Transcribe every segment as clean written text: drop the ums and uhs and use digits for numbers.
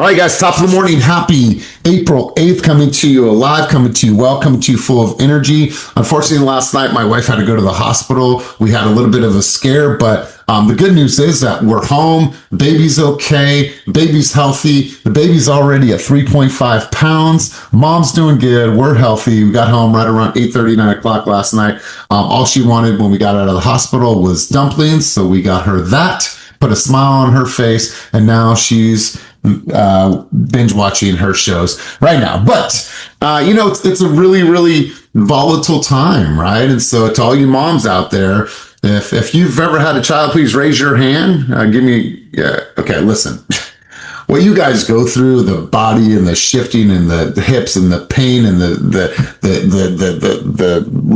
right, guys, top of the morning. Happy April 8th, coming to you alive, coming to you well, coming to you full of energy. Unfortunately, last night, my wife had to go to the hospital. We had a little bit of a scare, but the good news is that we're home. Baby's okay. Baby's healthy. The baby's already at 3.5 pounds. Mom's doing good. We're healthy. We got home right around 8:30, 9 o'clock last night. All she wanted when we got out of the hospital was dumplings, so we got her that. Put a smile on her face, and now she's binge watching her shows right now. But it's a really, really volatile time, right? And so to all you moms out there, if you've ever had a child, please raise your hand. Okay, listen. What you guys go through, the body and the shifting and the hips and the pain and the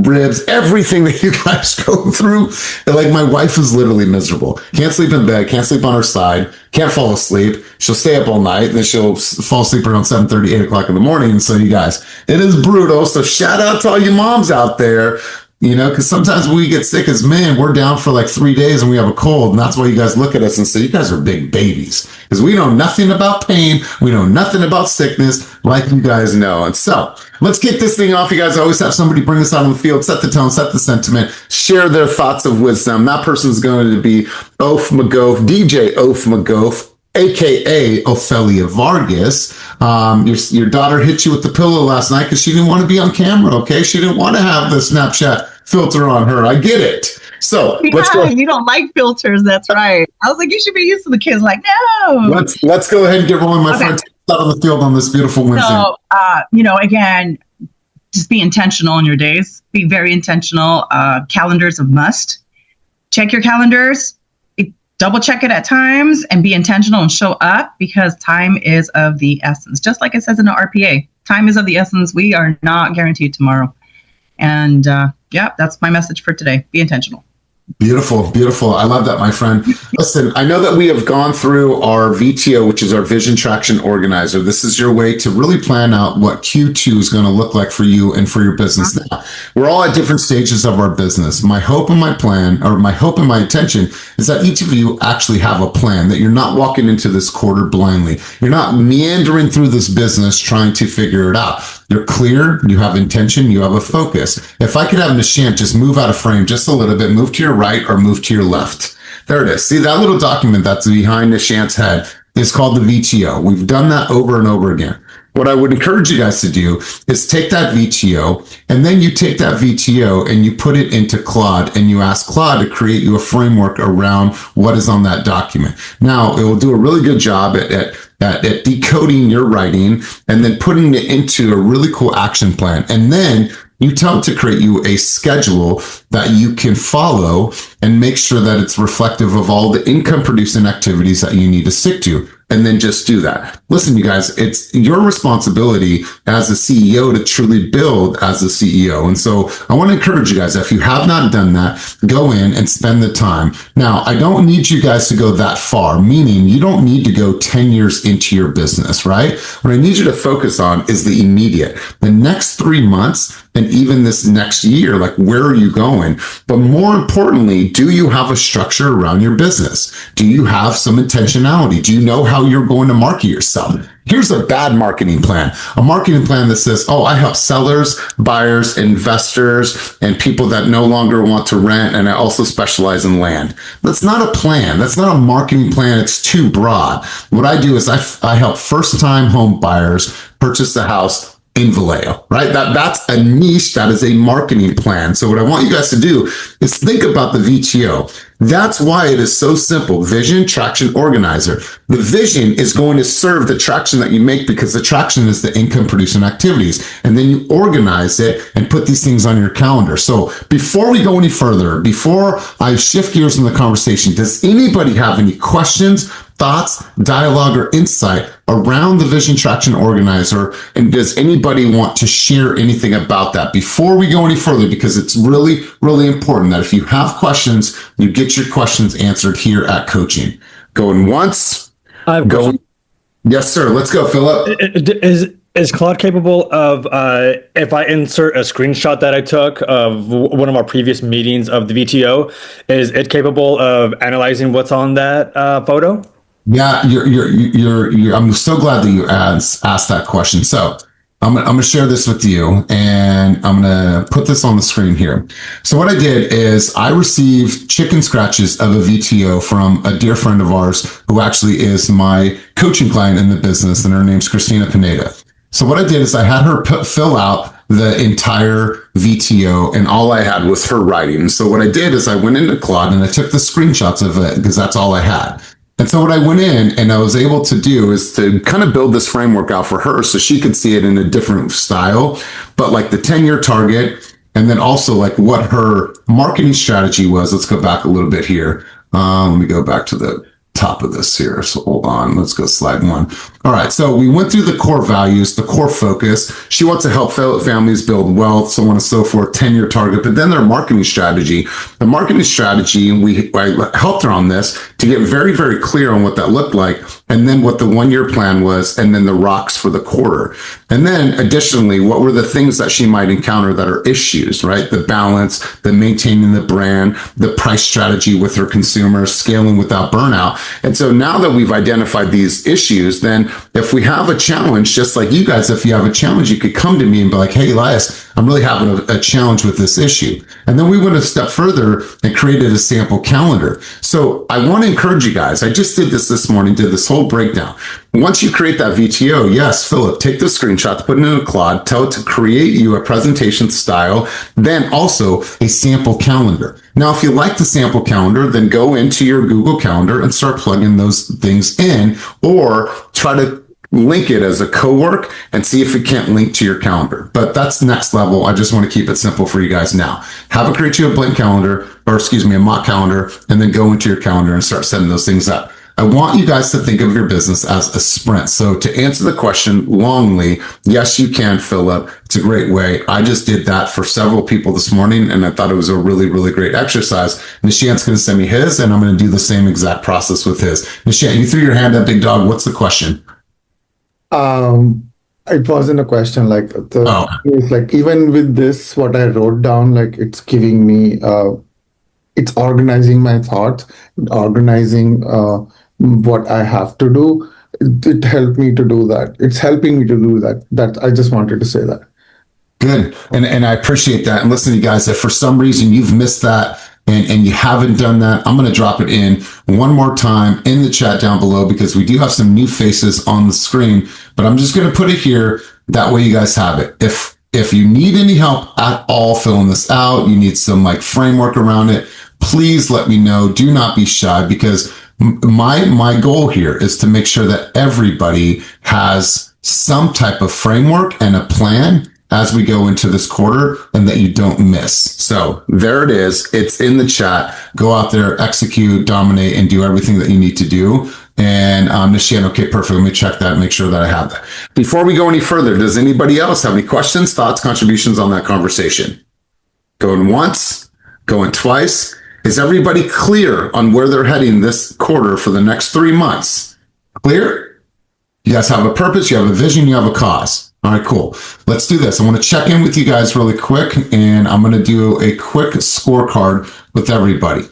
ribs, everything that you guys go through. Like, my wife is literally miserable. Can't sleep in bed, can't sleep on her side, can't fall asleep. She'll stay up all night, and then she'll fall asleep around 7:30, 8 o'clock in the morning. And so, you guys, it is brutal. So shout out to all you moms out there. Because sometimes when we get sick as men, we're down for like 3 days and we have a cold. And that's why you guys look at us and say, you guys are big babies. Because we know nothing about pain. We know nothing about sickness like you guys know. And so let's kick this thing off. You guys always have somebody bring us out on the field, set the tone, set the sentiment, share their thoughts of wisdom. That person's going to be Oph McGough, DJ Oph McGough, aka Ophelia Vargas. Your daughter hit you with the pillow last night because she didn't want to be on camera, okay? She didn't want to have the Snapchat filter on her. I get it. So let's go. You don't like filters, that's right. I was like, you should be used to the kids. Like, no. Let's go ahead and get rolling, my friend. Take us out on the field on this beautiful Wednesday. So, again, just be intentional in your days. Be very intentional. Calendars a must. Check your calendars. Double check it at times and be intentional and show up, because time is of the essence. Just like it says in the RPA, time is of the essence. We are not guaranteed tomorrow. And that's my message for today. Be intentional. Beautiful, beautiful. I love that, my friend. Listen, I know that we have gone through our VTO, which is our Vision Traction Organizer. This is your way to really plan out what Q2 is going to look like for you and for your business. Now, we're all at different stages of our business. My hope and my plan, or my hope and my intention, is that each of you actually have a plan, that you're not walking into this quarter blindly. You're not meandering through this business trying to figure it out. You're clear, you have intention, you have a focus. If I could have Nishant just move out of frame just a little bit, move to your right or move to your left. There it is. See, that little document that's behind Nishant's head is called the VTO. We've done that over and over again. What I would encourage you guys to do is take that VTO, and then you take that VTO and you put it into Claude, and you ask Claude to create you a framework around what is on that document. Now, it will do a really good job at decoding your writing and then putting it into a really cool action plan. And then you tell it to create you a schedule that you can follow and make sure that it's reflective of all the income producing activities that you need to stick to. And then just do that. Listen, you guys, it's your responsibility as a CEO to truly build as a CEO. And so I want to encourage you guys, if you have not done that, go in and spend the time. Now, I don't need you guys to go that far, meaning you don't need to go 10 years into your business, right? What I need you to focus on is the immediate, the next 3 months, and even this next year. Like, where are you going? But more importantly, do you have a structure around your business? Do you have some intentionality? Do you know how you're going to market yourself? Here's a bad marketing plan. A marketing plan that says, oh, I help sellers, buyers, investors, and people that no longer want to rent, and I also specialize in land. That's not a plan. That's not a marketing plan. It's too broad. What I do is I help first-time home buyers purchase a house in Vallejo, right? That's a niche. That is a marketing plan. So what I want you guys to do is think about the VTO. That's why it is so simple. Vision, traction, organizer. The vision is going to serve the traction that you make, because the traction is the income producing activities. And then you organize it and put these things on your calendar. So before we go any further, before I shift gears in the conversation, does anybody have any questions, thoughts, dialogue, or insight around the Vision Traction Organizer? And does anybody want to share anything about that before we go any further? Because it's really, really important that if you have questions, you get your questions answered here at Coaching. Going once, going. Yes, sir. Let's go, Philip. Is Claude capable of, if I insert a screenshot that I took of one of our previous meetings of the VTO, is it capable of analyzing what's on that photo? Yeah, I'm so glad that you asked that question. So I'm going to share this with you, and I'm going to put this on the screen here. So what I did is I received chicken scratches of a VTO from a dear friend of ours who actually is my coaching client in the business, and her name's Christina Pineda. So what I did is I had her fill out the entire VTO, and all I had was her writing. So what I did is I went into Claude and I took the screenshots of it because that's all I had. And so what I went in and I was able to do is to kind of build this framework out for her so she could see it in a different style, but like the 10-year target, and then also like what her marketing strategy was. Let's go back a little bit here. Let me go back to the top of this here. So hold on, let's go slide one. All right, so we went through the core values, the core focus. She wants to help families build wealth, so on and so forth, 10-year target, but then their marketing strategy. The marketing strategy, I helped her on this to get very, very clear on what that looked like, and then what the 1-year plan was, and then the rocks for the quarter. And then additionally, what were the things that she might encounter that are issues, right? The balance, the maintaining the brand, the price strategy with her consumers, scaling without burnout. And so now that we've identified these issues, then if we have a challenge, just like you guys, if you have a challenge, you could come to me and be like, hey, Elias, I'm really having a challenge with this issue. And then we went a step further and created a sample calendar. So I want to encourage you guys. I just did this morning, did this whole breakdown. Once you create that VTO, yes, Philip, take the screenshot, put it in a Claude, tell it to create you a presentation style, then also a sample calendar. Now, if you like the sample calendar, then go into your Google Calendar and start plugging those things in, or try to link it as a co-work and see if it can't link to your calendar. But that's next level. I just want to keep it simple for you guys now. Have it create you a blank calendar, or excuse me, a mock calendar, and then go into your calendar and start setting those things up. I want you guys to think of your business as a sprint. So to answer the question longly, yes, you can, Philip. It's a great way. I just did that for several people this morning, and I thought it was a really, really great exercise. Nishant's going to send me his, and I'm going to do the same exact process with his. Nishant, you threw your hand up, big dog. What's the question? It wasn't a question. Like it's like, even with this, what I wrote down, like it's giving me, it's organizing my thoughts, organizing what I have to do. It helped me to do that. It's helping me to do that. That I just wanted to say that. Good. And I appreciate that. And listen, you guys, if for some reason you've missed that and you haven't done that, I'm going to drop it in one more time in the chat down below, because we do have some new faces on the screen, but I'm just going to put it here. That way you guys have it. If you need any help at all filling this out, you need some like framework around it, please let me know. Do not be shy, because my goal here is to make sure that everybody has some type of framework and a plan as we go into this quarter, and that you don't miss. So there it is. It's in the chat. Go out there, execute, dominate, and do everything that you need to do. And Nishan, okay, perfect. Let me check that and make sure that I have that. Before we go any further, does anybody else have any questions, thoughts, contributions on that conversation? Going once, going twice. Is everybody clear on where they're heading this quarter for the next 3 months? Clear? You guys have a purpose, you have a vision, you have a cause. All right, cool. Let's do this. I want to check in with you guys really quick, and I'm going to do a quick scorecard with everybody.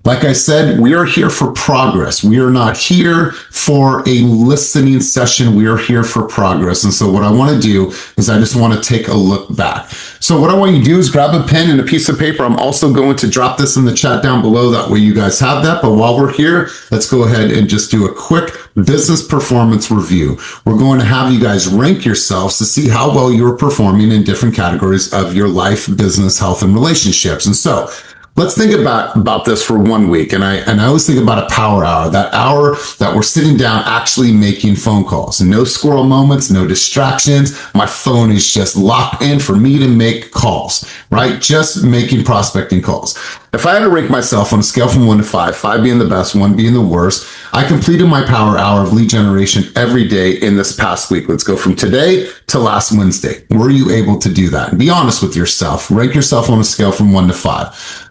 Like I said, we are here for progress. We are not here for a listening session. We are here for progress. And so what I want to do is I just want to take a look back. So what I want you to do is grab a pen and a piece of paper. I'm also going to drop this in the chat down below. That way you guys have that. But while we're here, let's go ahead and just do a quick business performance review. We're going to have you guys rank yourselves to see how well you're performing in different categories of your life, business, health, and relationships. And so let's think about this for 1 week. And I always think about a power hour, that hour that we're sitting down actually making phone calls. No squirrel moments, no distractions. My phone is just locked in for me to make calls, right? Just making prospecting calls. If I had to rank myself on a scale from 1 to 5, 5 being the best, 1 being the worst, I completed my power hour of lead generation every day in this past week. Let's go from today to last Wednesday. Were you able to do that? And be honest with yourself. Rank yourself on a scale from 1 to 5.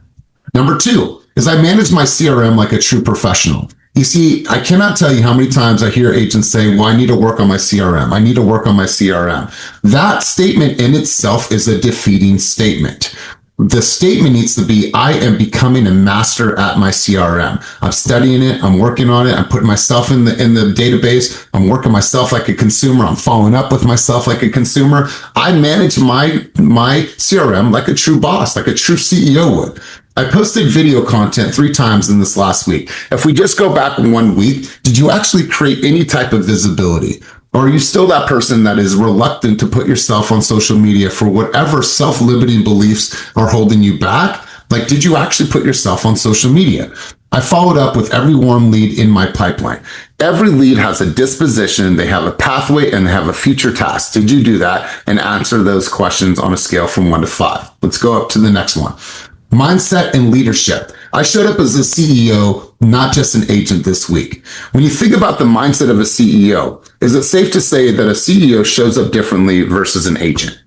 Number 2 is I manage my CRM like a true professional. You see, I cannot tell you how many times I hear agents say, well, I need to work on my CRM. I need to work on my CRM. That statement in itself is a defeating statement. The statement needs to be, I am becoming a master at my CRM. I'm studying it. I'm working on it. I'm putting myself in the database. I'm working myself like a consumer. I'm following up with myself like a consumer. I manage my CRM like a true boss, like a true CEO would. I posted video content 3 times in this last week. If we just go back 1 week, did you actually create any type of visibility? Or are you still that person that is reluctant to put yourself on social media for whatever self-limiting beliefs are holding you back? Like, did you actually put yourself on social media? I followed up with every warm lead in my pipeline. Every lead has a disposition, they have a pathway, and they have a future task. Did you do that? And answer those questions on a scale from 1 to 5. Let's go up to the next one. Mindset and leadership. I showed up as a CEO, not just an agent this week. When you think about the mindset of a CEO, is it safe to say that a CEO shows up differently versus an agent?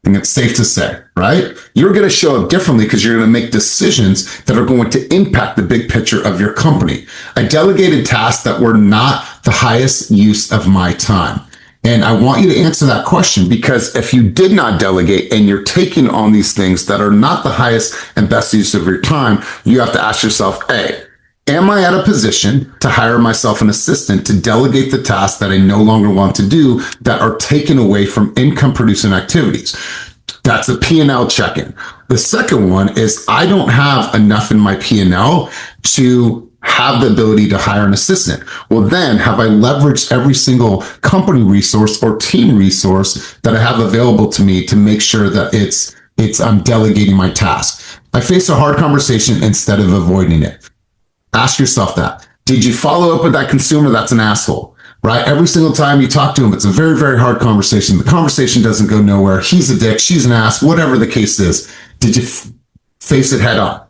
I think it's safe to say, right? You're going to show up differently because you're going to make decisions that are going to impact the big picture of your company. I delegated tasks that were not the highest use of my time. And I want you to answer that question, because if you did not delegate and you're taking on these things that are not the highest and best use of your time, you have to ask yourself, A, am I at a position to hire myself an assistant to delegate the tasks that I no longer want to do that are taken away from income producing activities? That's a P&L check-in. The second one is, I don't have enough in my P&L to have the ability to hire an assistant. Well, then have I leveraged every single company resource or team resource that I have available to me to make sure that I'm delegating my task? I face a hard conversation instead of avoiding it. Ask yourself that. Did you follow up with that consumer that's an asshole? Right? Every single time you talk to him, it's a very, very hard conversation. The conversation doesn't go nowhere. He's a dick. She's an ass. Whatever the case is. Did you face it head on?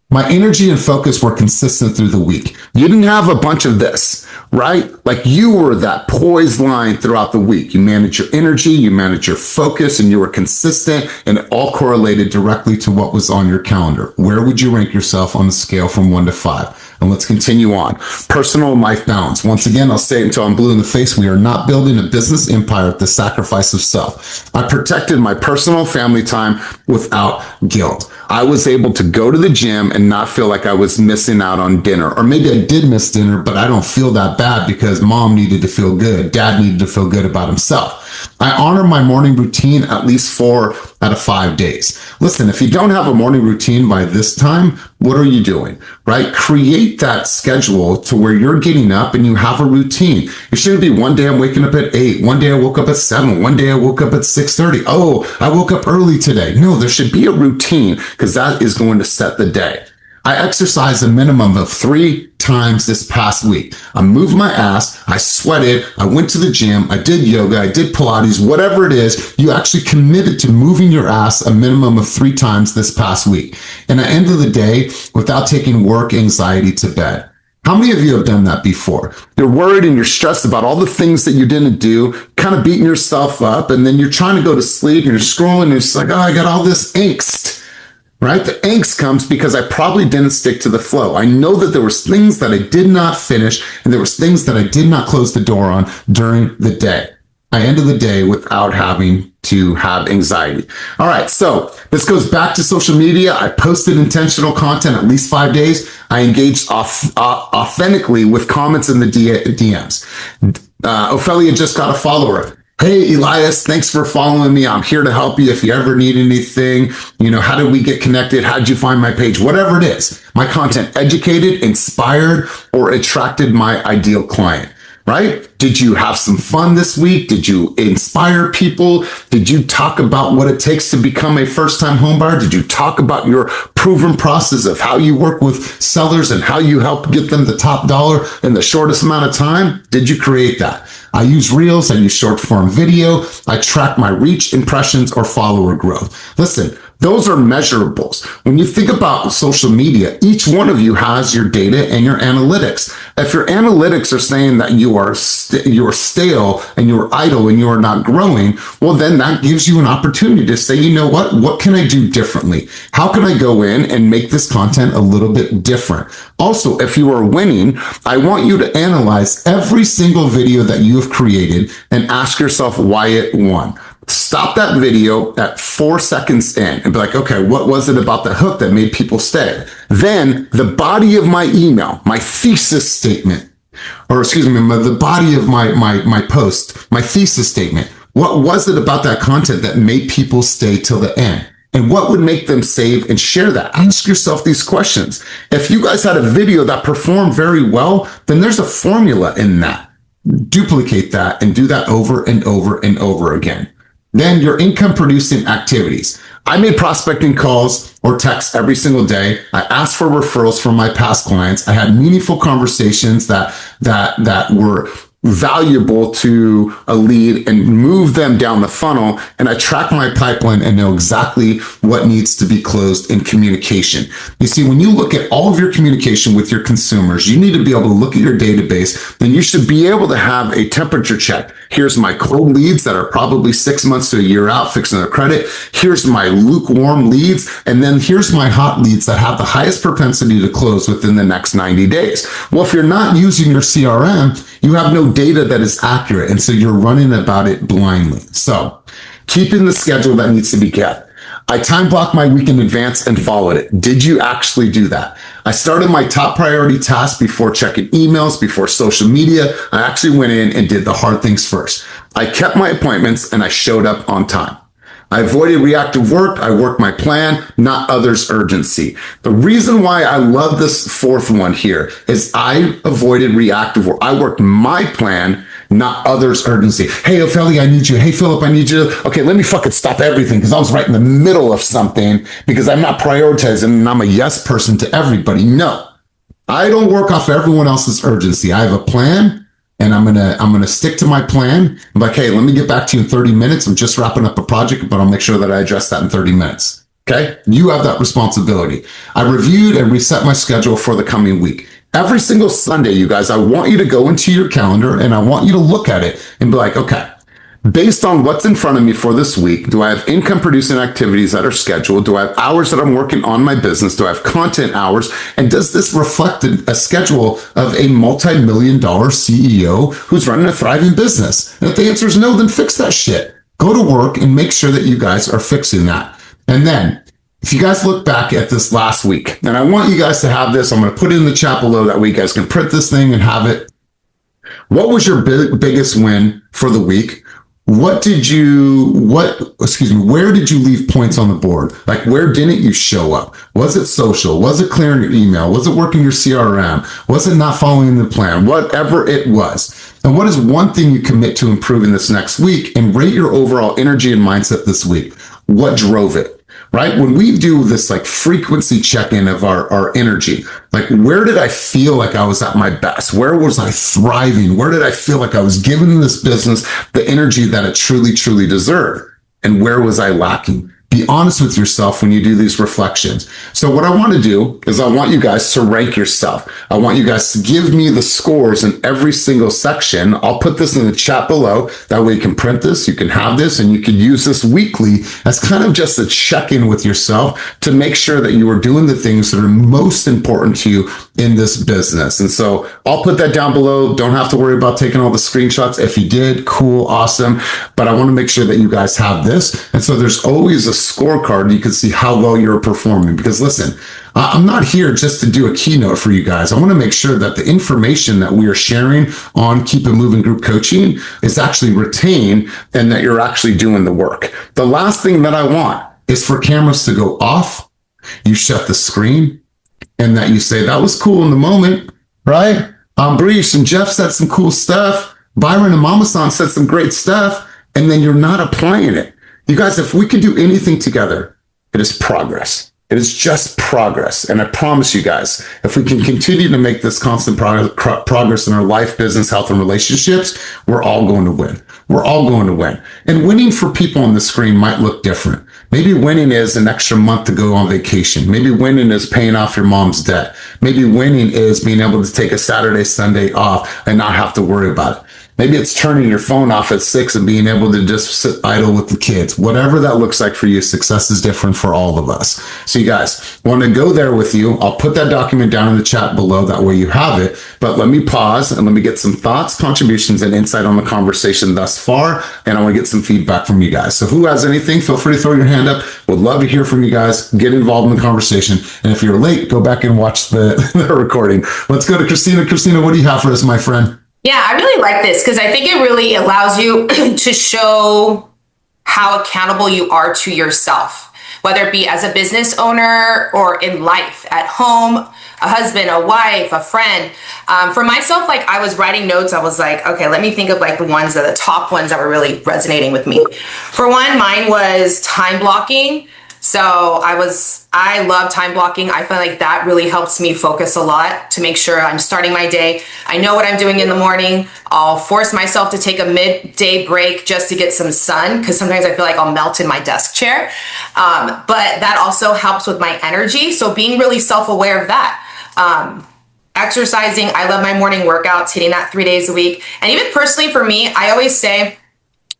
My energy and focus were consistent through the week. You didn't have a bunch of this, right? Like, you were that poised line throughout the week. You managed your energy, you managed your focus, and you were consistent, and it all correlated directly to what was on your calendar. Where would you rank yourself on the scale from 1 to 5? And let's continue on. Personal and life balance. Once again, I'll say it until I'm blue in the face. We are not building a business empire at the sacrifice of self. I protected my personal family time without guilt. I was able to go to the gym and not feel like I was missing out on dinner. Or maybe I did miss dinner, but I don't feel that bad because mom needed to feel good. Dad needed to feel good about himself. I honor my morning routine at least 4 out of 5 days. Listen, if you don't have a morning routine by this time, what are you doing, right? Create that schedule to where you're getting up and you have a routine. It shouldn't be one day I'm waking up at 8, one day I woke up at 7, one day I woke up at 6:30. Oh, I woke up early today. No, there should be a routine, because that is going to set the day. I exercised a minimum of 3 times this past week. I moved my ass, I sweated, I went to the gym, I did yoga, I did Pilates, whatever it is, you actually committed to moving your ass a minimum of 3 times this past week. And at the end of the day, without taking work anxiety to bed. How many of you have done that before? You're worried and you're stressed about all the things that you didn't do, kind of beating yourself up, and then you're trying to go to sleep and you're scrolling and it's like, oh, I got all this angst. Right? The angst comes because I probably didn't stick to the flow. I know that there was things that I did not finish, and there was things that I did not close the door on during the day. I ended the day without having to have anxiety. All right, so this goes back to social media. I posted intentional content at least 5 days. I engaged authentically with comments in the DMs. Ophelia just got a follower. Hey, Elias, thanks for following me. I'm here to help you if you ever need anything. You know, how did we get connected? How did you find my page? Whatever it is, my content educated, inspired, or attracted my ideal client, right? Did you have some fun this week? Did you inspire people? Did you talk about what it takes to become a first-time homebuyer? Did you talk about your proven process of how you work with sellers and how you help get them the top dollar in the shortest amount of time? Did you create that? I use Reels, I use short form video, I track my reach, impressions, or follower growth. Listen, those are measurables. When you think about social media, each one of you has your data and your analytics. If your analytics are saying that you are stale and you're idle and you are not growing, well, then that gives you an opportunity to say, you know what can I do differently? How can I go in and make this content a little bit different? Also, if you are winning, I want you to analyze every single video that you have created and ask yourself why it won. Stop that video at 4 seconds in and be like, okay, what was it about the hook that made people stay? Then the body of my email, my thesis statement, or excuse me, the body of my post, my thesis statement. What was it about that content that made people stay till the end? And what would make them save and share that? Ask yourself these questions. If you guys had a video that performed very well, then there's a formula in that. Duplicate that and do that over and over and over again. Then your income producing activities. I made prospecting calls or texts every single day. I asked for referrals from my past clients. I had meaningful conversations that were valuable to a lead and move them down the funnel. And I track my pipeline and know exactly what needs to be closed in communication. You see, when you look at all of your communication with your consumers, you need to be able to look at your database. Then you should be able to have a temperature check. Here's my cold leads that are probably 6 months to a year out fixing their credit. Here's my lukewarm leads. And then here's my hot leads that have the highest propensity to close within the next 90 days. Well, if you're not using your CRM, you have no data that is accurate. And so you're running about it blindly. So keeping the schedule that needs to be kept. I time blocked my week in advance and followed it. Did you actually do that? I started my top priority task before checking emails, before social media. I actually went in and did the hard things first. I kept my appointments and I showed up on time. I avoided reactive work. I worked my plan, not others' urgency. The reason why I love this fourth one here is I avoided reactive work. I worked my plan, not others' urgency. Hey, Ophelia, I need you. Hey, Philip, I need you. Okay, let me fucking stop everything because I was right in the middle of something because I'm not prioritizing and I'm a yes person to everybody. No, I don't work off everyone else's urgency. I have a plan. And I'm gonna stick to my plan. I'm like, hey, let me get back to you in 30 minutes. I'm just wrapping up a project, but I'll make sure that I address that in 30 minutes. Okay? You have that responsibility. I reviewed and reset my schedule for the coming week. Every single Sunday, you guys, I want you to go into your calendar and I want you to look at it and be like, okay, based on what's in front of me for this week, do I have income producing activities that are scheduled? Do I have hours that I'm working on my business? Do I have content hours? And does this reflect a schedule of a multi-million-dollar CEO who's running a thriving business? And if the answer is no, then fix that shit. Go to work and make sure that you guys are fixing that. And then if you guys look back at this last week, and I want you guys to have this, I'm going to put it in the chat below that way you guys can print this thing and have it. What was your biggest win for the week? Where did you leave points on the board? Like, where didn't you show up? Was it social? Was it clearing your email? Was it working your CRM? Was it not following the plan? Whatever it was. And what is one thing you commit to improving this next week and rate your overall energy and mindset this week? What drove it? Right? When we do this like frequency check-in of our energy, like where did I feel like I was at my best? Where was I thriving? Where did I feel like I was giving this business the energy that it truly, truly deserved? And where was I lacking? Be honest with yourself when you do these reflections. So what I want to do is I want you guys to rank yourself. I want you guys to give me the scores in every single section. I'll put this in the chat below. That way you can print this, you can have this, and you can use this weekly as kind of just a check-in with yourself to make sure that you are doing the things that are most important to you in this business. And so I'll put that down below. Don't have to worry about taking all the screenshots. If you did, cool, awesome. But I want to make sure that you guys have this. And so there's always a scorecard. You can see how well you're performing, because listen, I'm not here just to do a keynote for you guys. I want to make sure that the information that we are sharing on Keep It Moving Group Coaching is actually retained and that you're actually doing the work. The last thing that I want is for cameras to go off. You shut the screen and that you say, that was cool in the moment, right? Ambrish and Jeff said some cool stuff. Byron and Mama San said some great stuff. And then you're not applying it. You guys, if we can do anything together, it is progress. It is just progress. And I promise you guys, if we can continue to make this constant progress in our life, business, health, and relationships, we're all going to win. We're all going to win. And winning for people on the screen might look different. Maybe winning is an extra month to go on vacation. Maybe winning is paying off your mom's debt. Maybe winning is being able to take a Saturday, Sunday off and not have to worry about it. Maybe it's turning your phone off at 6 and being able to just sit idle with the kids. Whatever that looks like for you, success is different for all of us. So you guys want to go there with you. I'll put that document down in the chat below. That way you have it. But let me pause and let me get some thoughts, contributions, and insight on the conversation thus far. And I want to get some feedback from you guys. So who has anything, feel free to throw your hand up. Would love to hear from you guys. Get involved in the conversation. And if you're late, go back and watch the recording. Let's go to Christina. Christina, what do you have for us, my friend? Yeah, I really like this because I think it really allows you to show how accountable you are to yourself, whether it be as a business owner or in life, at home, a husband, a wife, a friend. For myself, like I was writing notes. I was like, okay, let me think of like the top ones that were really resonating with me. For one, mine was time blocking. So I love time blocking. I feel like that really helps me focus a lot to make sure I'm starting my day. I know what I'm doing in the morning. I'll force myself to take a midday break just to get some sun because sometimes I feel like I'll melt in my desk chair. But that also helps with my energy. So being really self-aware of that. Exercising, I love my morning workouts, hitting that 3 days a week. And even personally for me, I always say,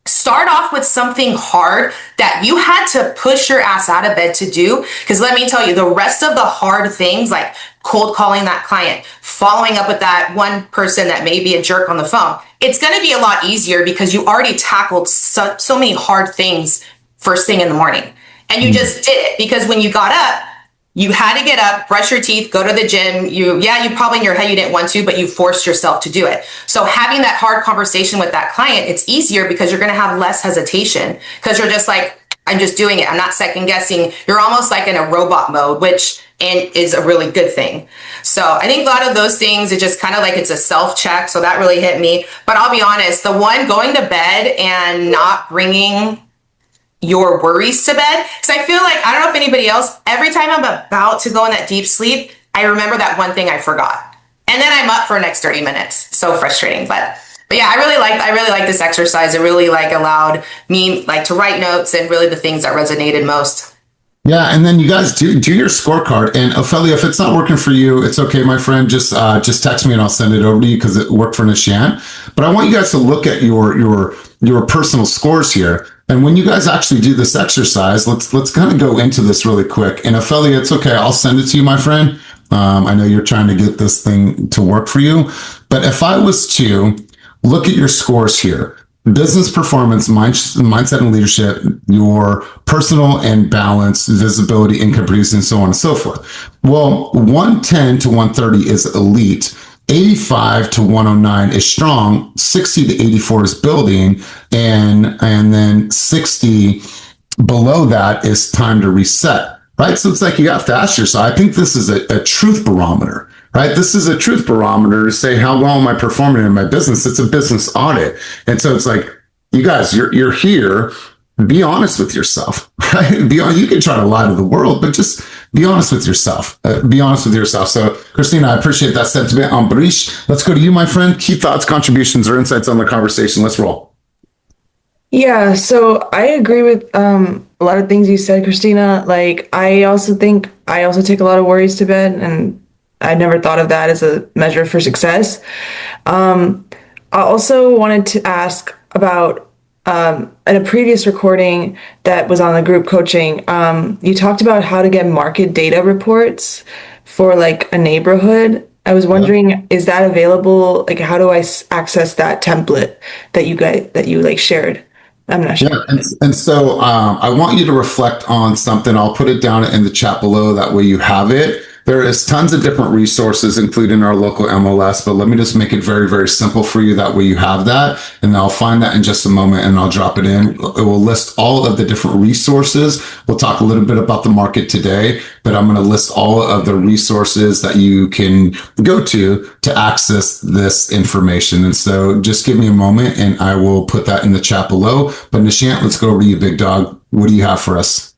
start off with something hard that you had to push your ass out of bed to do. Because let me tell you, the rest of the hard things like cold calling that client, following up with that one person that may be a jerk on the phone, it's going to be a lot easier because you already tackled so many hard things first thing in the morning. And you just did it because when you got up, you had to get up, brush your teeth, go to the gym. You probably in your head, you didn't want to, but you forced yourself to do it. So having that hard conversation with that client, it's easier because you're going to have less hesitation because you're just like, I'm just doing it. I'm not second guessing. You're almost like in a robot mode, which is a really good thing. So I think a lot of those things, it just kind of like it's a self check. So that really hit me. But I'll be honest, the one going to bed and not bringing your worries to bed. Because I feel like, I don't know if anybody else, every time I'm about to go in that deep sleep, I remember that one thing I forgot. And then I'm up for the next 30 minutes. So frustrating. But yeah, I really like this exercise. It really like allowed me like to write notes and really the things that resonated most. Yeah, and then you guys do your scorecard. And Ophelia, if it's not working for you, it's okay, my friend. Just text me and I'll send it over to you because it worked for Nishant. But I want you guys to look at your personal scores here. And when you guys actually do this exercise, let's kind of go into this really quick. And Ophelia, it's okay. I'll send it to you, my friend. I know you're trying to get this thing to work for you. But if I was to look at your scores here, business performance, mindset and leadership, your personal and balance, visibility, income producing, so on and so forth. Well, 110 to 130 is elite. 85 to 109 is strong, 60 to 84 is building, and then 60 below that is time to reset, right? So it's like you have to ask yourself, I think this is a truth barometer, right? This is a truth barometer to say, how well am I performing in my business? It's a business audit. And so it's like, you guys, you're here, be honest with yourself, right? You can try to lie to the world, but just be honest with yourself. Be honest with yourself. So, Christina, I appreciate that sentiment. Ambarish, let's go to you, my friend. Key thoughts, contributions, or insights on the conversation. Let's roll. Yeah, so I agree with a lot of things you said, Christina. Like, I also take a lot of worries to bed, and I never thought of that as a measure for success. I also wanted to ask about in a previous recording that was on the group coaching, you talked about how to get market data reports for like a neighborhood. I was wondering, is that available? Like, how do I access that template that you like shared? I'm not sure. Yeah, and so I want you to reflect on something. I'll put it down in the chat below. That way you have it. There is tons of different resources, including our local MLS, but let me just make it very, very simple for you. That way you have that, and I'll find that in just a moment and I'll drop it in. It will list all of the different resources. We'll talk a little bit about the market today, but I'm going to list all of the resources that you can go to access this information. And so just give me a moment and I will put that in the chat below. But Nishant, let's go over to you, big dog. What do you have for us?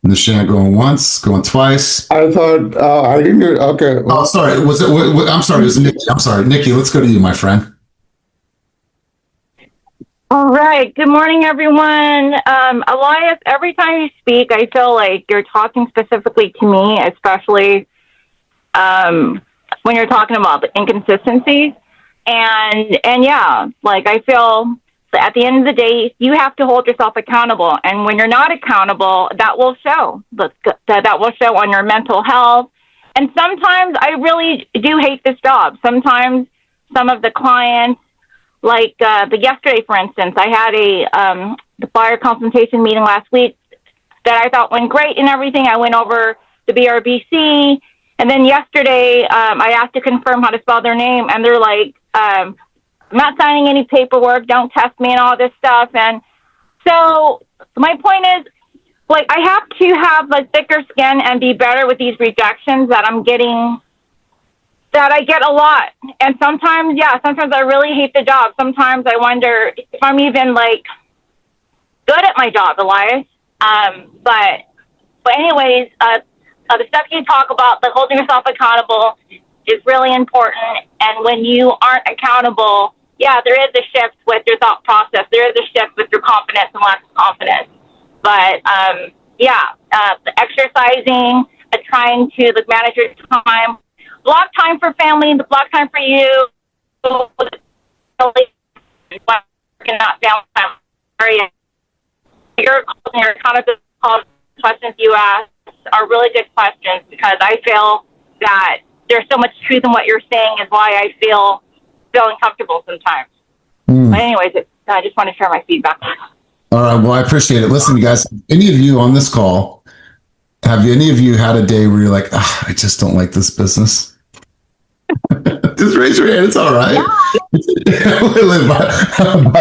Nishant going once, going twice. I thought I didn't. Okay. Oh, sorry. I'm sorry. It was Nikki. I'm sorry, Nikki. Let's go to you, my friend. All right. Good morning, everyone. Elias, every time you speak, I feel like you're talking specifically to me, especially when you're talking about the inconsistencies. And yeah, like I feel at the end of the day, you have to hold yourself accountable. And when you're not accountable, that will show. That will show on your mental health. And sometimes I really do hate this job. Sometimes some of the clients, like yesterday, for instance, I had the buyer consultation meeting last week that I thought went great and everything. I went over to BRBC, and then yesterday I asked to confirm how to spell their name, and they're like, I'm not signing any paperwork, don't test me and all this stuff. And so my point is, like, I have to have like thicker skin and be better with these rejections that I'm getting, that I get a lot. And sometimes I really hate the job. Sometimes I wonder if I'm even like good at my job, Elias. But anyways, the stuff you talk about, like holding yourself accountable, is really important. And when you aren't accountable, there is a shift with your thought process. There is a shift with your confidence and lack of confidence. But the exercising, trying to manage your time, block time for family, block time for you. Cannot balance time. Your accountability questions you ask are really good questions, because I feel that there's so much truth in what you're saying is why I feel uncomfortable sometimes. But anyways, I just want to share my feedback. All right. Well, I appreciate it. Listen, guys, any of you on this call, have any of you had a day where you're like, I just don't like this business? Just raise your hand. It's all right.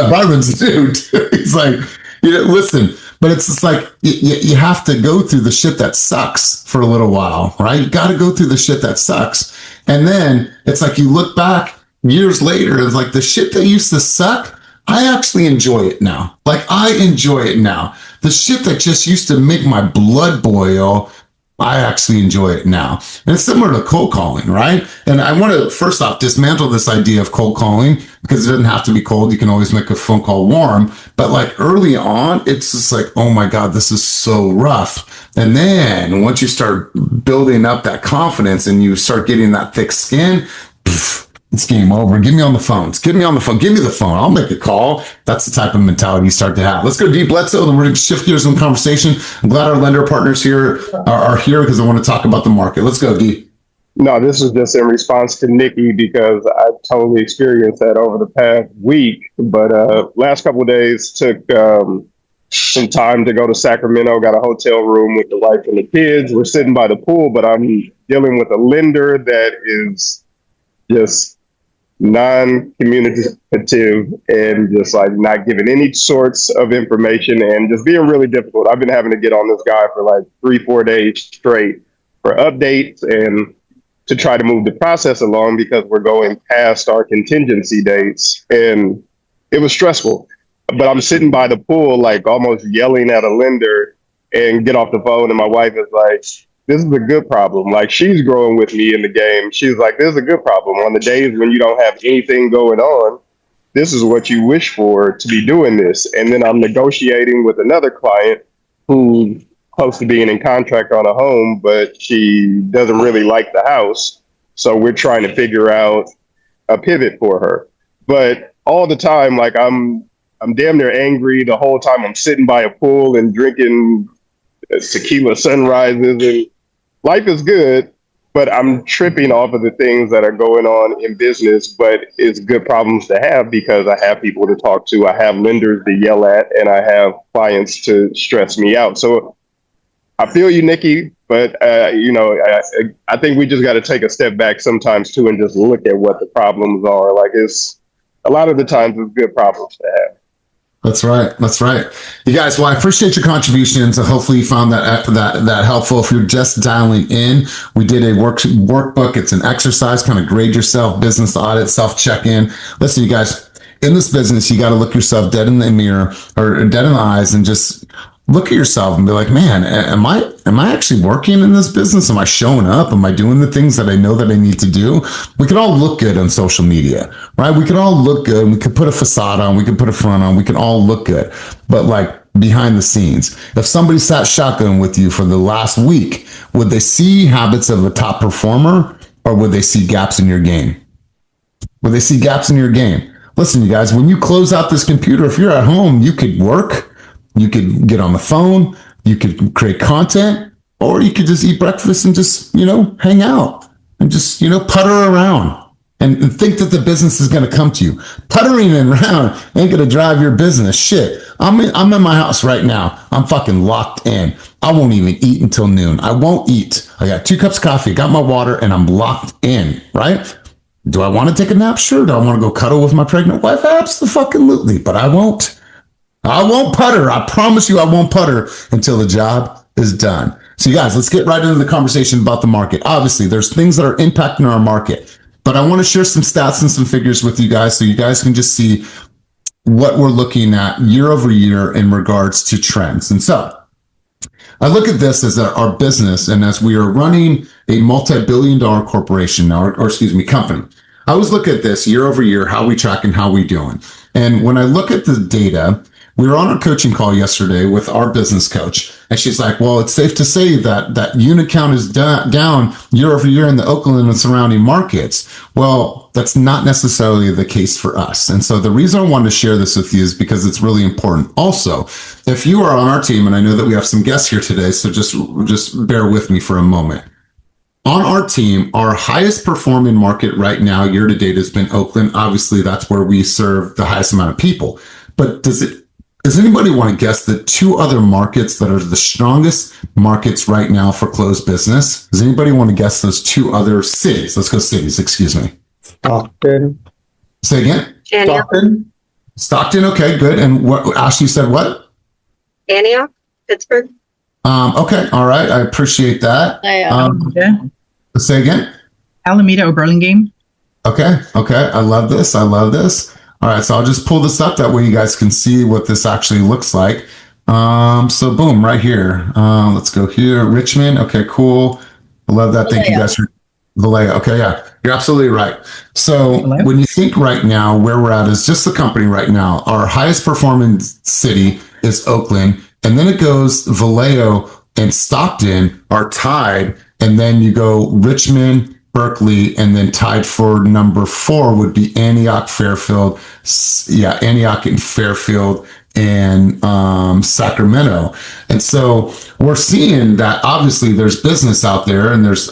Byron's dude. He's like, listen, but it's just like, you have to go through the shit that sucks for a little while, right? You got to go through the shit that sucks. And then it's like, you look back years later, it's like the shit that used to suck, I actually enjoy it now. Like, I enjoy it now. The shit that just used to make my blood boil, I actually enjoy it now. And it's similar to cold calling, right? And I want to first off dismantle this idea of cold calling, because it doesn't have to be cold. You can always make a phone call warm. But like early on, it's just like, oh my God, this is so rough. And then once you start building up that confidence and you start getting that thick skin, it's game over. Give me on the phones. Give me on the phone. Give me the phone. I'll make a call. That's the type of mentality you start to have. Let's go deep. Let's go. Then we're going to shift gears in the conversation. I'm glad our lender partners here are here, because I want to talk about the market. Let's go, D. No, this is just in response to Nikki, because I totally experienced that over the past week. But last couple of days took some time to go to Sacramento, got a hotel room with the wife and the kids. We're sitting by the pool, but I'm dealing with a lender that is just non-communicative and just like not giving any sorts of information and just being really difficult. I've been having to get on this guy for like 3-4 days straight for updates and to try to move the process along, because we're going past our contingency dates, and it was stressful. But I'm sitting by the pool, like almost yelling at a lender, and get off the phone, and my wife is like, this is a good problem. Like, she's growing with me in the game. She's like, this is a good problem. On the days when you don't have anything going on, this is what you wish for, to be doing this. And then I'm negotiating with another client who's close to being in contract on a home, but she doesn't really like the house. So we're trying to figure out a pivot for her. But all the time, like, I'm damn near angry the whole time. I'm sitting by a pool and drinking tequila sunrises, and life is good, but I'm tripping off of the things that are going on in business. But it's good problems to have, because I have people to talk to, I have lenders to yell at, and I have clients to stress me out. So I feel you, Nikki, but I think we just got to take a step back sometimes too, and just look at what the problems are. Like, it's a lot of the times it's good problems to have. That's right. That's right. You guys, well, I appreciate your contributions. Hopefully you found that helpful. If you're just dialing in, we did a workbook. It's an exercise, kind of grade yourself, business audit, self-check-in. Listen, you guys, in this business, you got to look yourself dead in the mirror or dead in the eyes and just look at yourself and be like, man, am I actually working in this business? Am I showing up? Am I doing the things that I know that I need to do? We can all look good on social media, right? We can all look good. We could put a facade on. We could put a front on. We can all look good. But like behind the scenes, if somebody sat shotgun with you for the last week, would they see habits of a top performer? or would they see gaps in your game? Would they see gaps in your game? Listen, you guys, when you close out this computer, if you're at home, you could work, you could get on the phone, you could create content, or you could just eat breakfast and just, hang out and just, putter around and think that the business is going to come to you. Puttering around ain't going to drive your business. Shit. I'm in my house right now. I'm fucking locked in. I won't even eat until noon. I won't eat. I got 2 cups of coffee, got my water, and I'm locked in, right? Do I want to take a nap? Sure. Do I want to go cuddle with my pregnant wife? Absolutely. But I won't. I won't putter. I promise you I won't putter until the job is done. So you guys, let's get right into the conversation about the market. Obviously, there's things that are impacting our market, but I want to share some stats and some figures with you guys so you guys can just see what we're looking at year over year in regards to trends. And so I look at this as our business, and as we are running a multi-billion-dollar corporation now, or company, I always look at this year over year, how we track and how we doing. And when I look at the data, we were on a coaching call yesterday with our business coach, and she's like, well, it's safe to say that unit count is down year over year in the Oakland and surrounding markets. Well, that's not necessarily the case for us. And so the reason I wanted to share this with you is because it's really important. Also, if you are on our team, and I know that we have some guests here today, so just bear with me for a moment. On our team, our highest performing market right now, year to date, has been Oakland. Obviously, that's where we serve the highest amount of people. But does anybody want to guess the 2 other markets that are the strongest markets right now for closed business? Does anybody want to guess those 2 other cities? Let's go cities, excuse me. Stockton. Say again? Stockton. Okay, good. And what Ashley said what? Antioch, Pittsburgh. Okay, all right. I appreciate that. Say again? Alameda or Burlingame. Okay. I love this. All right, so I'll just pull this up. That way you guys can see what this actually looks like. So boom, right here. Let's go here. Richmond. Okay, cool. I love that. Thank you guys for Vallejo. Okay, yeah, you're absolutely right. So when you think right now, where we're at is just the company right now. Our highest performing city is Oakland, and then it goes Vallejo and Stockton are tied, and then you go Richmond, Berkeley, and then tied for number 4 would be Antioch, Fairfield. Yeah, Antioch and Fairfield and Sacramento. And so we're seeing that obviously there's business out there and there's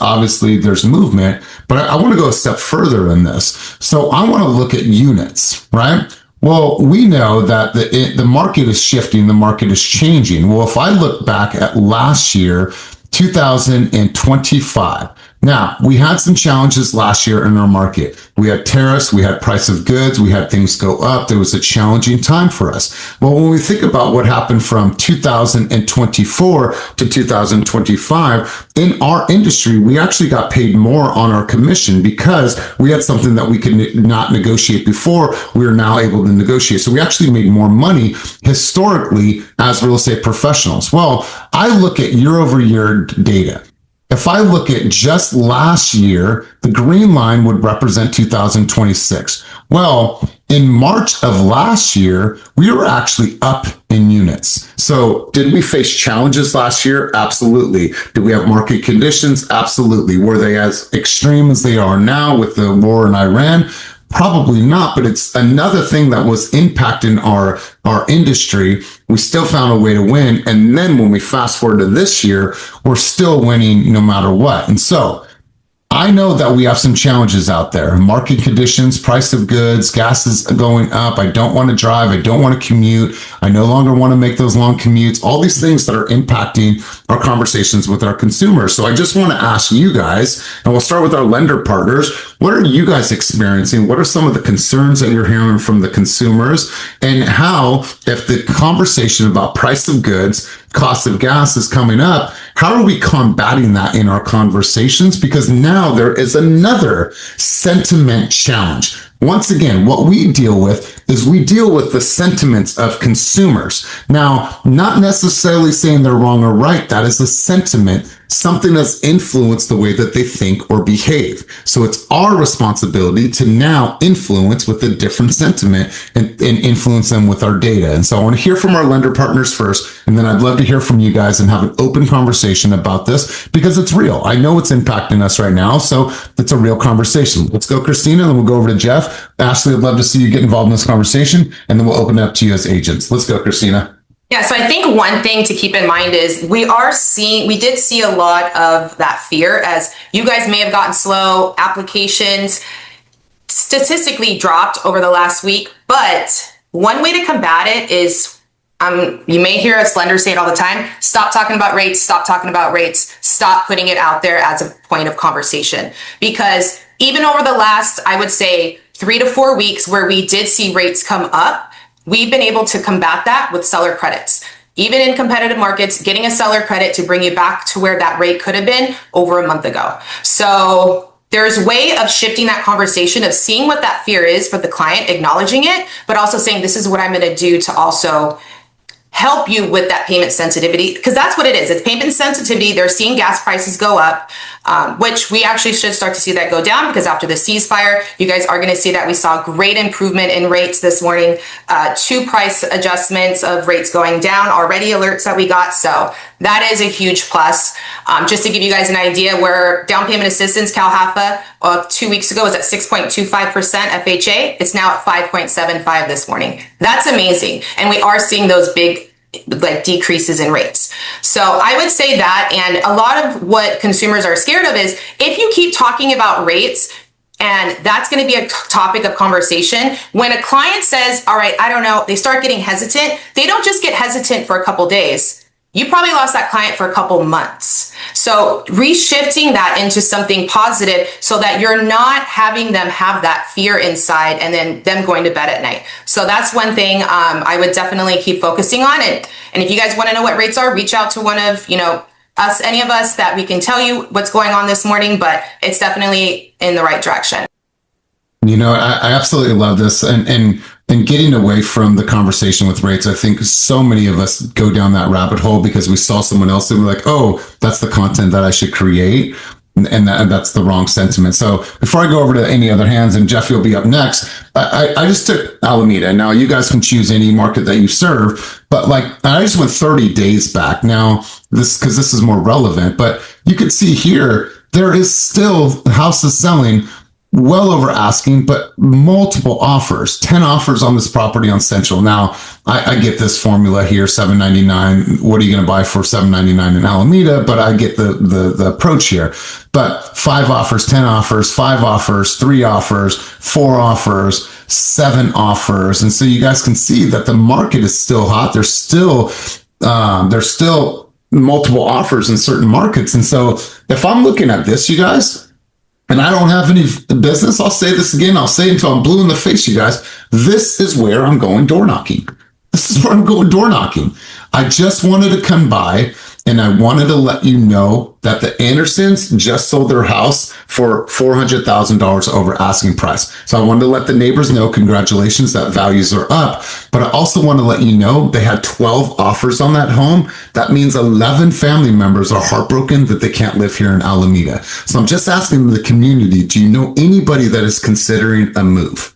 movement, but I want to go a step further in this. So I want to look at units, right? Well, we know that the market is shifting, the market is changing. Well, if I look back at last year, 2025, now, we had some challenges last year in our market. We had tariffs, we had price of goods, we had things go up. There was a challenging time for us. Well, when we think about what happened from 2024 to 2025, in our industry, we actually got paid more on our commission because we had something that we could not negotiate before. We are now able to negotiate. So we actually made more money historically as real estate professionals. Well, I look at year over year data. If I look at just last year, the green line would represent 2026. Well, in March of last year, we were actually up in units. So did we face challenges last year? Absolutely. Did we have market conditions? Absolutely. Were they as extreme as they are now with the war in Iran? Probably not, but it's another thing that was impacting our industry. We still found a way to win. And then when we fast forward to this year, we're still winning no matter what. And so I know that we have some challenges out there. Market conditions, price of goods, gas is going up. I don't want to drive. I don't want to commute. I no longer want to make those long commutes. All these things that are impacting our conversations with our consumers. So I just want to ask you guys, and we'll start with our lender partners. What are you guys experiencing? What are some of the concerns that you're hearing from the consumers? And how, if the conversation about price of goods, cost of gas is coming up, how are we combating that in our conversations? Because now there is another sentiment challenge. Once again, what we deal with is we deal with the sentiments of consumers. Now, not necessarily saying they're wrong or right. That is a sentiment, something that's influenced the way that they think or behave. So it's our responsibility to now influence with a different sentiment and influence them with our data. And so I want to hear from our lender partners first, and then I'd love to hear from you guys and have an open conversation about this because it's real. I know it's impacting us right now, so it's a real conversation. Let's go, Christina, then we'll go over to Jeff. Ashley, I'd love to see you get involved in this conversation, and then we'll open it up to you as agents. Let's go, Christina. Yeah, so I think one thing to keep in mind is we did see a lot of that fear, as you guys may have gotten slow applications statistically dropped over the last week. But one way to combat it is, you may hear us lenders say it all the time, stop talking about rates, stop talking about rates, stop putting it out there as a point of conversation. Because even over the last, I would say, 3 to 4 weeks where we did see rates come up, we've been able to combat that with seller credits. Even in competitive markets, getting a seller credit to bring you back to where that rate could have been over a month ago. So there's a way of shifting that conversation of seeing what that fear is for the client, acknowledging it, but also saying, this is what I'm going to do to also help you with that payment sensitivity, because that's what it is. It's payment sensitivity. They're seeing gas prices go up, which we actually should start to see that go down, because after the ceasefire, you guys are going to see that we saw great improvement in rates this morning. 2 price adjustments of rates going down, already alerts that we got. So that is a huge plus. Just to give you guys an idea, where down payment assistance, CalHFA, 2 weeks ago was at 6.25% FHA. It's now at 5.75 this morning. That's amazing. And we are seeing those big decreases in rates. So I would say that, and a lot of what consumers are scared of is if you keep talking about rates, and that's going to be a topic of conversation. When a client says, all right, I don't know, they start getting hesitant, they don't just get hesitant for a couple days. You probably lost that client for a couple months. So reshifting that into something positive so that you're not having them have that fear inside and then them going to bed at night. So that's one thing I would definitely keep focusing on it. And if you guys want to know what rates are, reach out to one of, any of us that we can tell you what's going on this morning, but it's definitely in the right direction. I absolutely love this. And getting away from the conversation with rates, I think so many of us go down that rabbit hole because we saw someone else and we're like, oh, that's the content that I should create. And that's the wrong sentiment. So before I go over to any other hands, and Jeff, you'll be up next, I just took Alameda. Now you guys can choose any market that you serve, but I just went 30 days back now, because this is more relevant, but you could see here, there is still houses selling well over asking, but multiple offers, 10 offers on this property on Central. Now, I get this formula here, $799. What are you going to buy for $799 in Alameda? But I get the approach here. But 5 offers, 10 offers, 5 offers, 3 offers, 4 offers, 7 offers. And so you guys can see that the market is still hot. There's still multiple offers in certain markets. And so if I'm looking at this, you guys, and I don't have any business, I'll say this again, I'll say it until I'm blue in the face, you guys. This is where I'm going door knocking. This is where I'm going door knocking. I just wanted to come by and I wanted to let you know that the Andersons just sold their house for $400,000 over asking price. So I wanted to let the neighbors know, congratulations, that values are up. But I also want to let you know they had 12 offers on that home. That means 11 family members are heartbroken that they can't live here in Alameda. So I'm just asking the community, do you know anybody that is considering a move?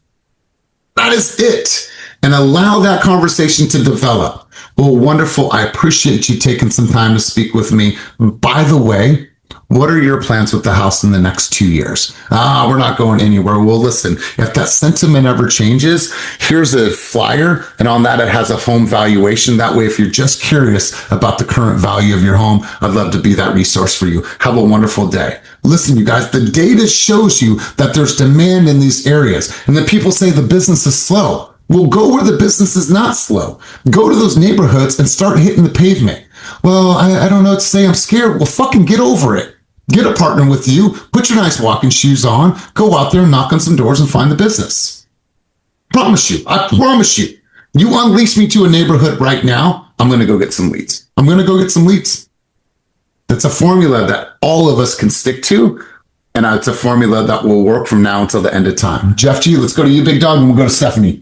That is it. And allow that conversation to develop. Well, wonderful. I appreciate you taking some time to speak with me. By the way, what are your plans with the house in the next 2 years? We're not going anywhere. Well, listen, if that sentiment ever changes, here's a flyer, and on that it has a home valuation. That way, if you're just curious about the current value of your home, I'd love to be that resource for you. Have a wonderful day. Listen, you guys, the data shows you that there's demand in these areas, and then people say the business is slow. Well, go where the business is not slow. Go to those neighborhoods and start hitting the pavement. Well, I don't know what to say. I'm scared. Well, fucking get over it. Get a partner with you. Put your nice walking shoes on. Go out there and knock on some doors and find the business. Promise you. I promise you. You unleash me to a neighborhood right now, I'm going to go get some leads. I'm going to go get some leads. That's a formula that all of us can stick to. And it's a formula that will work from now until the end of time. Jeff G, let's go to you, big dog, and we'll go to Stephanie.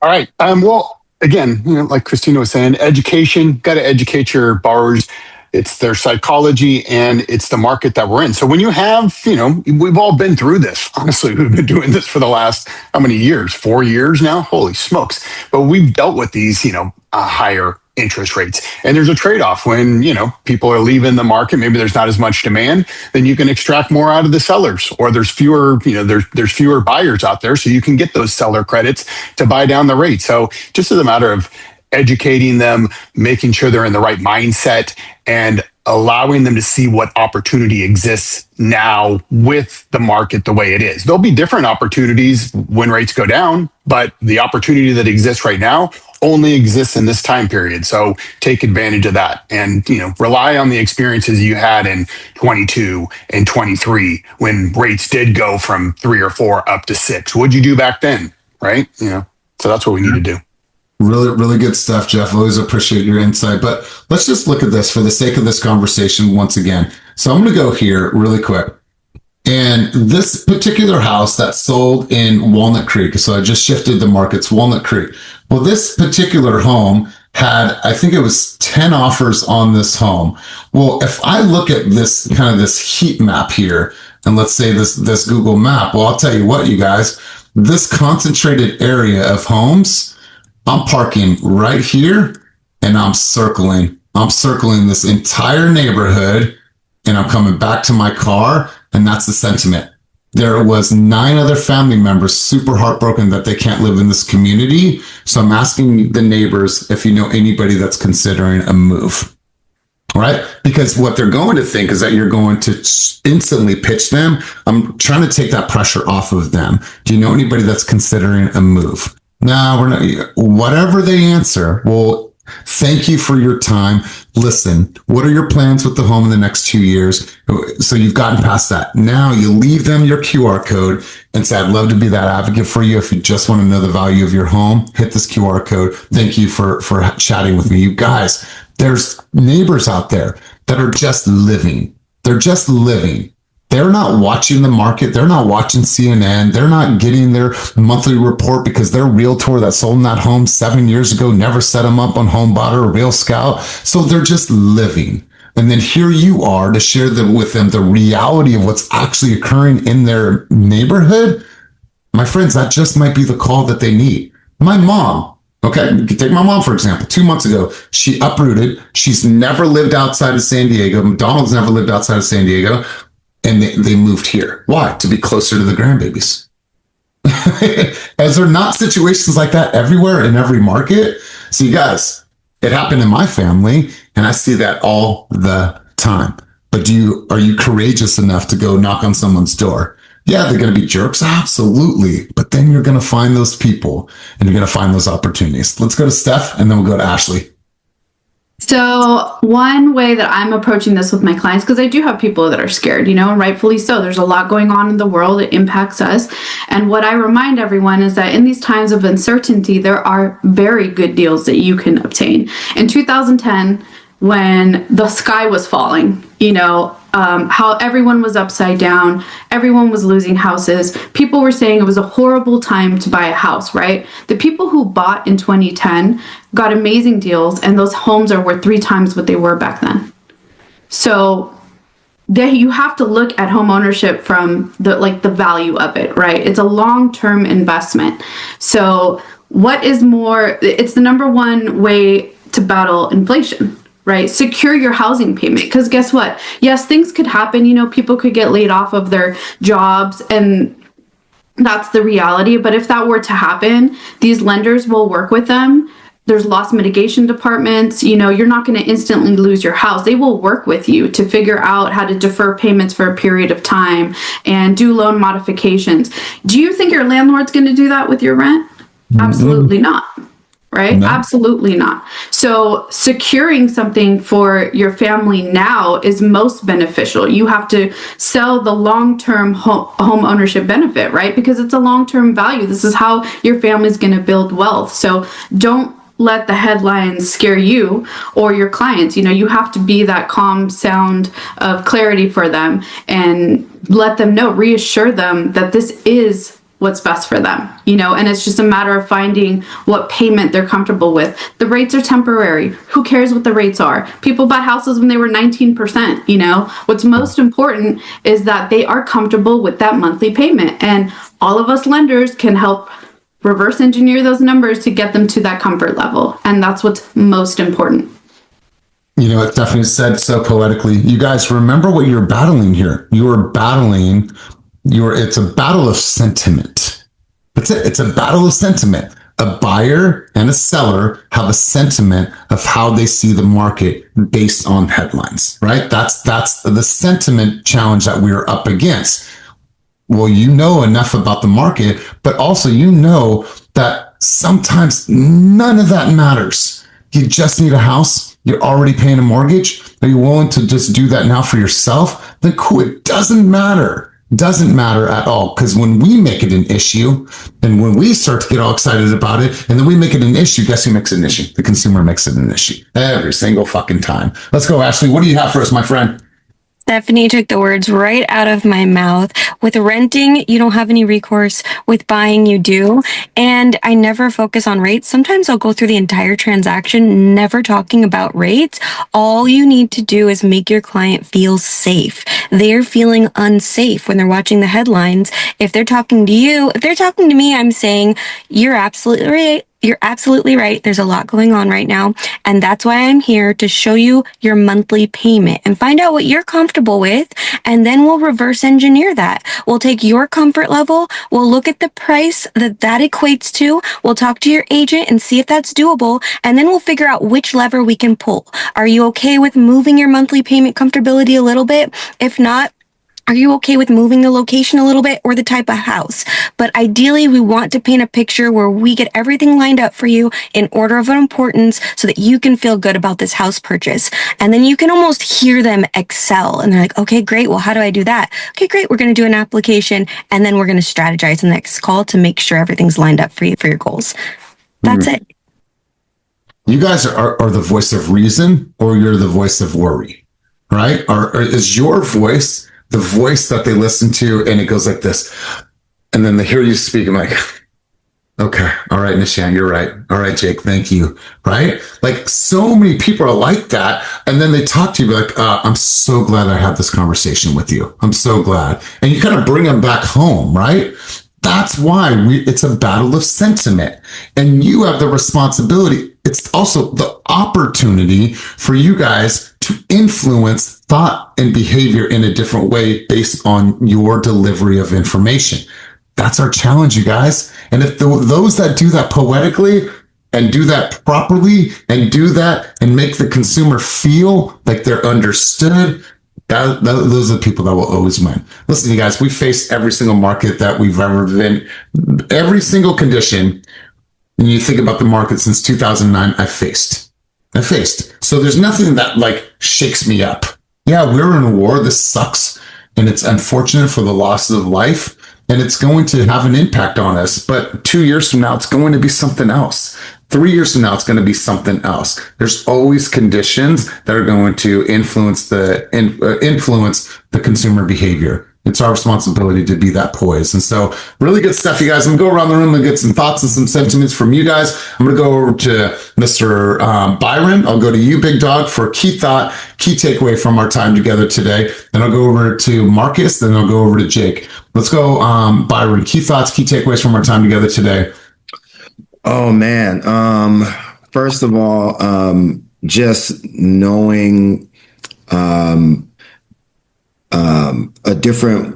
All right. Well, again, like Christina was saying, education, got to educate your borrowers. It's their psychology and it's the market that we're in. So when you have, we've all been through this. Honestly, we've been doing this for the last, how many years? 4 years now? Holy smokes. But we've dealt with these, higher interest rates. And there's a trade-off when, people are leaving the market, maybe there's not as much demand, then you can extract more out of the sellers, or there's fewer, there's fewer buyers out there, so you can get those seller credits to buy down the rate. So just as a matter of educating them, making sure they're in the right mindset, and allowing them to see what opportunity exists now with the market the way it is. There'll be different opportunities when rates go down, but the opportunity that exists right now only exists in this time period. So take advantage of that and, rely on the experiences you had in 22 and 23 when rates did go from 3 or 4 up to 6. What'd you do back then? Right? So that's what we need to do. Really, really good stuff, Jeff. Always appreciate your insight. But let's just look at this for the sake of this conversation once again. So I'm going to go here really quick. And this particular house that sold in Walnut Creek, so I just shifted the markets, Walnut Creek. Well, this particular home had, I think it was 10 offers on this home. Well, if I look at this kind of this heat map here, and let's say this Google map, well, I'll tell you what, you guys, this concentrated area of homes, I'm parking right here and I'm circling this entire neighborhood and I'm coming back to my car, and that's the sentiment. There was 9 other family members super heartbroken that they can't live in this community. So I'm asking the neighbors if you know anybody that's considering a move. All right? Because what they're going to think is that you're going to instantly pitch them. I'm trying to take that pressure off of them. Do you know anybody that's considering a move? No, we're not. Whatever they answer, well, thank you for your time. Listen, what are your plans with the home in the next 2 years? So you've gotten past that. Now you leave them your QR code and say, I'd love to be that advocate for you. If you just want to know the value of your home, hit this QR code. Thank you for chatting with me. You guys, there's neighbors out there that are just living. They're just living. They're not watching the market. They're not watching CNN. They're not getting their monthly report because their realtor that sold them that home 7 years ago never set them up on HomeBotter or Real Scout. So they're just living. And then here you are to share with them the reality of what's actually occurring in their neighborhood. My friends, that just might be the call that they need. My mom, okay, you can take my mom, for example. 2 months ago, she uprooted. She's never lived outside of San Diego. McDonald's never lived outside of San Diego. And they moved here. Why? To be closer to the grandbabies. As there are not situations like that everywhere in every market. So you guys, it happened in my family, and I see that all the time. But are you courageous enough to go knock on someone's door? Yeah, they're going to be jerks. Absolutely. But then you're going to find those people and you're going to find those opportunities. Let's go to Steph and then we'll go to Ashley. So one way that I'm approaching this with my clients, because I do have people that are scared, and rightfully so. There's a lot going on in the world. It impacts us. And what I remind everyone is that in these times of uncertainty, there are very good deals that you can obtain. In 2010, when the sky was falling, how everyone was upside down, everyone was losing houses. People were saying it was a horrible time to buy a house, right? The people who bought in 2010 got amazing deals, and those homes are worth 3 times what they were back then. So you have to look at home ownership from the value of it, right? It's a long-term investment. So what is more, it's the number one way to battle inflation. Right? Secure your housing payment. Because guess what? Yes, things could happen. People could get laid off of their jobs, and that's the reality. But if that were to happen, these lenders will work with them. There's loss mitigation departments. You're not going to instantly lose your house. They will work with you to figure out how to defer payments for a period of time and do loan modifications. Do you think your landlord's going to do that with your rent? Mm-hmm. Absolutely not. Right? No. Absolutely not. So securing something for your family now is most beneficial. You have to sell the long-term home ownership benefit, right? Because it's a long-term value. This is how your family's going to build wealth. So don't let the headlines scare you or your clients. You have to be that calm sound of clarity for them and let them know, reassure them that this is what's best for them, and it's just a matter of finding what payment they're comfortable with. The rates are temporary. Who cares what the rates are? People bought houses when they were 19%. What's most important is that they are comfortable with that monthly payment, and all of us lenders can help reverse engineer those numbers to get them to that comfort level, and that's what's most important. It's definitely said so poetically. You guys remember what you're battling here. It's a battle of sentiment. That's it. It's a battle of sentiment. A buyer and a seller have a sentiment of how they see the market based on headlines, right? That's the sentiment challenge that we're up against. Well, enough about the market, but also that sometimes none of that matters. You just need a house. You're already paying a mortgage. Are you willing to just do that now for yourself? Then cool. It doesn't matter. Doesn't matter at all. Because when we make it an issue and when we start to get all excited about it and then we make it an issue, guess who makes it an issue? The consumer makes it an issue every single fucking time. Let's go, Ashley. What do you have for us, my friend? Stephanie took the words right out of my mouth. With renting, you don't have any recourse. With buying, you do. And I never focus on rates. Sometimes I'll go through the entire transaction, never talking about rates. All you need to do is make your client feel safe. They're feeling unsafe when they're watching the headlines. If they're talking to you, if they're talking to me, I'm saying, you're absolutely right. You're absolutely right. There's a lot going on right now. And that's why I'm here to show you your monthly payment and find out what you're comfortable with. And then we'll reverse engineer that. We'll take your comfort level. We'll look at the price that equates to. We'll talk to your agent and see if that's doable. And then we'll figure out which lever we can pull. Are you okay with moving your monthly payment comfortability a little bit? If not, are you okay with moving the location a little bit or the type of house? But ideally, we want to paint a picture where we get everything lined up for you in order of importance so that you can feel good about this house purchase. And then you can almost hear them excel. And they're like, okay, great. Well, how do I do that? Okay, great. We're going to do an application. And then we're going to strategize in the next call to make sure everything's lined up for you for your goals. That's it. You guys are the voice of reason or you're the voice of worry, right? Or is your voice the voice that they listen to and it goes like this? And then they hear you speak. I'm like, okay. All right, Nishan, you're right. All right, Jake, thank you. Right? Like so many people are like that. And then they talk to you like, I'm so glad I had this conversation with you. I'm so glad. And you kind of bring them back home, right? That's why it's a battle of sentiment. And you have the responsibility. It's also the opportunity for you guys to influence thought and behavior in a different way based on your delivery of information. That's our challenge, you guys. And if those that do that poetically and do that properly and do that and make the consumer feel like they're understood, those are the people that will always win. Listen, you guys, we faced every single market that we've ever been, every single condition. When you think about the market since 2009, I faced. So there's nothing that like shakes me up. Yeah, we're in a war. This sucks. And it's unfortunate for the loss of life. And it's going to have an impact on us. But 2 years from now, it's going to be something else. 3 years from now, it's going to be something else. There's always conditions that are going to influence the consumer behavior. It's our responsibility to be that poised. And so really good stuff, you guys. I'm going to go around the room and get some thoughts and some sentiments from you guys. I'm going to go over to Mr. Byron. I'll go to you, Big Dog, for a key thought, key takeaway from our time together today. Then I'll go over to Marcus. Then I'll go over to Jake. Let's go, Byron. Key thoughts, key takeaways from our time together today. Oh, man. First of all, just knowing a different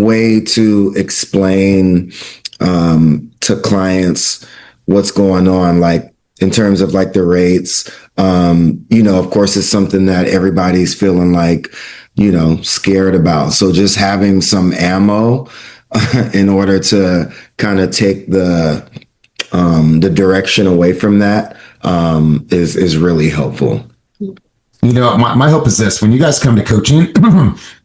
way to explain to clients what's going on, like in terms of like the rates. Of course, it's something that everybody's feeling like, scared about. So just having some ammo in order to kind of take the direction away from that is really helpful. My hope is this: when you guys come to coaching,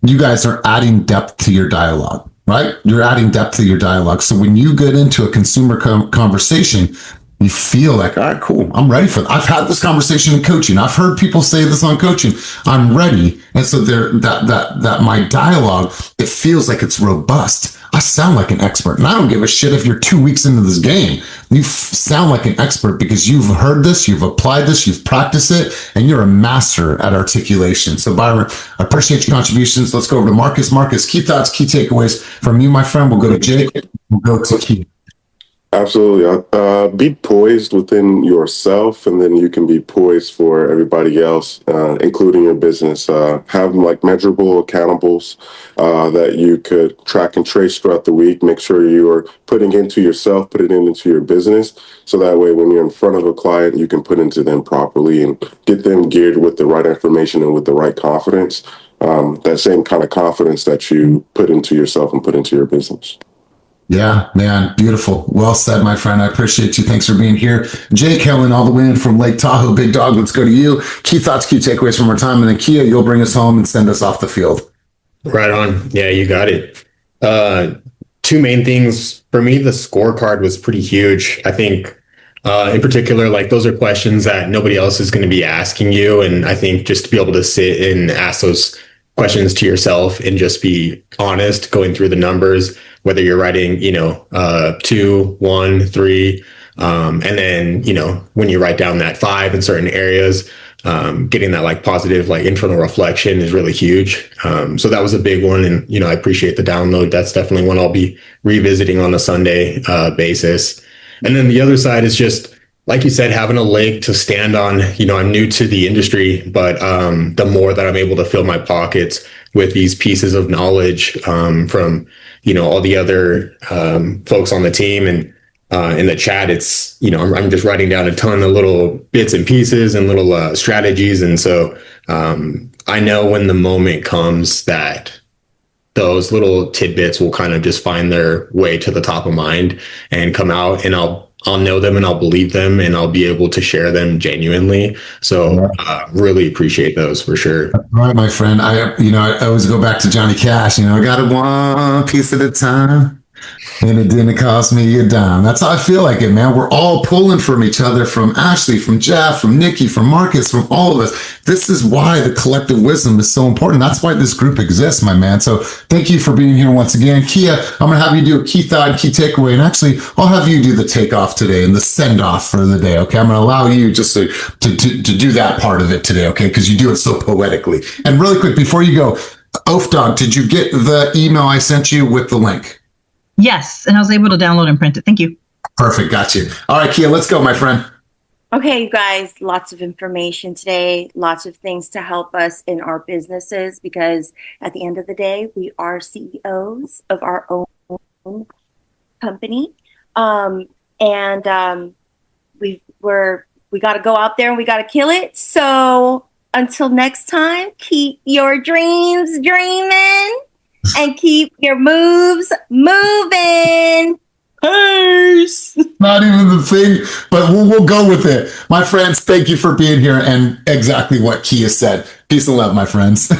you guys are adding depth to your dialogue, right? You're adding depth to your dialogue. So when you get into a consumer conversation, You feel like, all right, cool. I'm ready for that. I've had this conversation in coaching. I've heard people say this on coaching. I'm ready. And so that my dialogue, it feels like it's robust. I sound like an expert, and I don't give a shit if you're 2 weeks into this game. You sound like an expert because you've heard this, you've applied this, you've practiced it, and you're a master at articulation. So Byron, I appreciate your contributions. Let's go over to Marcus. Marcus, key thoughts, key takeaways from you, my friend. We'll go to Jake. We'll go to Keith. Absolutely. Be poised within yourself, and then you can be poised for everybody else, including your business. Have like measurable accountables that you could track and trace throughout the week. Make sure you are putting into yourself, put it into your business. So that way, when you're in front of a client, you can put into them properly and get them geared with the right information and with the right confidence. That same kind of confidence that you put into yourself and put into your business. Yeah, man, beautiful. Well said, my friend. I appreciate you. Thanks for being here. Jake Helen, all the way in from Lake Tahoe. Big dog, let's go to you. Key thoughts, key takeaways from our time. And then Kia, you'll bring us home and send us off the field. Right on. Yeah, you got it. Two main things for me. The scorecard was pretty huge. I think in particular, like those are questions that nobody else is going to be asking you. And I think just to be able to sit and ask those questions to yourself and just be honest going through the numbers, whether you're writing, 2, 1, 3, and then, when you write down that 5 in certain areas, getting that like positive, like internal reflection is really huge. So that was a big one. And, I appreciate the download. That's definitely one I'll be revisiting on a Sunday basis. And then the other side is just, like you said, having a leg to stand on. I'm new to the industry, but the more that I'm able to fill my pockets with these pieces of knowledge from, all the other folks on the team and in the chat, it's, I'm just writing down a ton of little bits and pieces and little strategies. And so I know when the moment comes that those little tidbits will kind of just find their way to the top of mind and come out, and I'll know them and I'll believe them and I'll be able to share them genuinely. So really appreciate those for sure. All right, my friend. I always go back to Johnny Cash. I got it one piece at a time. And it didn't cost me a dime. That's how I feel like it, man. We're all pulling from each other, from Ashley, from Jeff, from Nikki, from Marcus, from all of us. This is why the collective wisdom is so important. That's why this group exists, my man. So thank you for being here once again. Kia, I'm going to have you do a key thought, key takeaway. And actually, I'll have you do the takeoff today and the send off for the day. Okay. I'm going to allow you just to do that part of it today. Okay. Because you do it so poetically. And really quick, before you go, Oaf Dog, did you get the email I sent you with the link? Yes, and I was able to download and print it. Thank you. Perfect. Got you. All right, Kia, let's go, my friend. Okay, you guys, lots of information today, lots of things to help us in our businesses, because at the end of the day, we are CEOs of our own company. We got to go out there and we got to kill it. So until next time, keep your dreams dreaming. And keep your moves moving. Peace. Not even the thing, but we'll go with it. My friends, thank you for being here and exactly what Kia said. Peace and love, my friends.